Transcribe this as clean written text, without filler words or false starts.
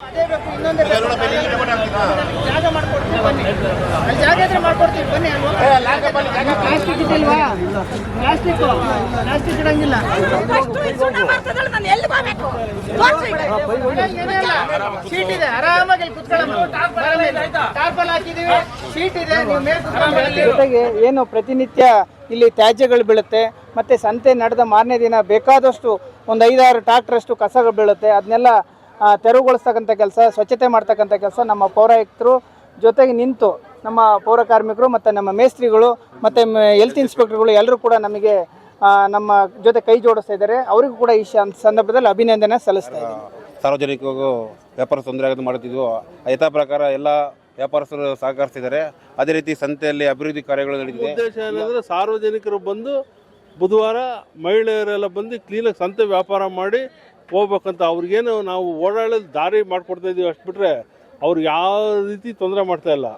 ಜಾಗ ಮಾಡ್ಕೊಡ್ತೀವಿ ಬನ್ನಿ, ಅಲ್ಲಿ ಜಾಗ ಇದ್ರೆ ಮಾಡ್ಕೊಡ್ತೀವಿ ಬನ್ನಿ. ಪ್ಲಾಸ್ಟಿಕ್ ಇದೆಯಲ್ವಾ, ಪ್ಲಾಸ್ಟಿಕ್ ಇಡಂಗಿಲ್ಲ. ಶೀಟ್ ಇದೆ, ಆರಾಮಾಗಿ ಟಾರ್ಪಲ್ ಹಾಕಿದೀವಿ, ಶೀಟ್ ಇದೆ, ನೀವು ಮೇಲೆ ಕುತ್ಕೊಂಡು. ಜೊತೆಗೆ ಏನು ಪ್ರತಿನಿತ್ಯ ಇಲ್ಲಿ ತ್ಯಾಜ್ಯಗಳು ಬೀಳುತ್ತೆ, ಮತ್ತೆ ಸಂತೆ ನಡೆದ ಮಾರನೇ ದಿನ ಬೇಕಾದಷ್ಟು ಒಂದು 5-6 ಟ್ರಾಕ್ಟರಷ್ಟು ಕಸಗಳು ಬೀಳುತ್ತೆ. ಅದನ್ನೆಲ್ಲ ತೆರವುಗೊಳಿಸ್ತಕ್ಕಂಥ ಕೆಲಸ, ಸ್ವಚ್ಛತೆ ಮಾಡ್ತಕ್ಕಂಥ ಕೆಲಸ ನಮ್ಮ ಪೌರಾಯುಕ್ತರು ಜೊತೆಗೆ ನಿಂತು ನಮ್ಮ ಪೌರ ಕಾರ್ಮಿಕರು ಮತ್ತು ನಮ್ಮ ಮೇಸ್ತ್ರಿಗಳು ಮತ್ತು ಹೆಲ್ತ್ ಇನ್ಸ್ಪೆಕ್ಟರ್ಗಳು ಎಲ್ಲರೂ ಕೂಡ ನಮಗೆ ನಮ್ಮ ಜೊತೆ ಕೈ ಜೋಡಿಸ್ತಾ ಇದ್ದಾರೆ. ಅವರಿಗೂ ಕೂಡ ಈ ಸಂದರ್ಭದಲ್ಲಿ ಅಭಿನಂದನೆ ಸಲ್ಲಿಸ್ತಾ ಇದ್ದೀನಿ. ಸಾರ್ವಜನಿಕರಿಗೂ ವ್ಯಾಪಾರ ತೊಂದರೆ ಆಗೋದು ಮಾಡುತ್ತಿದ್ವು, ಯಥಾ ಪ್ರಕಾರ ಎಲ್ಲ ವ್ಯಾಪಾರಸ್ಥರು ಸಹಕರಿಸಿದ್ದಾರೆ. ಅದೇ ರೀತಿ ಸಂತೆಯಲ್ಲಿ ಅಭಿವೃದ್ಧಿ ಕಾರ್ಯಗಳು ನಡೆದಿದೆ. ಉದ್ದೇಶ ಏನಂದರೆ ಸಾರ್ವಜನಿಕರು ಬಂದು ಬುಧವಾರ ಮಹಿಳೆಯರೆಲ್ಲ ಬಂದು ಕ್ಲೀನಾಗಿ ಸಂತೆ ವ್ಯಾಪಾರ ಮಾಡಿ ಹೋಗ್ಬೇಕಂತ. ಅವ್ರಿಗೇನು ನಾವು ಓಡಾಡೋದು ದಾರಿ ಮಾಡಿಕೊಡ್ತಾ ಇದ್ದೀವಿ, ಅಷ್ಟು ಬಿಟ್ಟರೆ ಅವ್ರಿಗೆ ಯಾವ ರೀತಿ ತೊಂದರೆ ಮಾಡ್ತಾ ಇಲ್ಲ.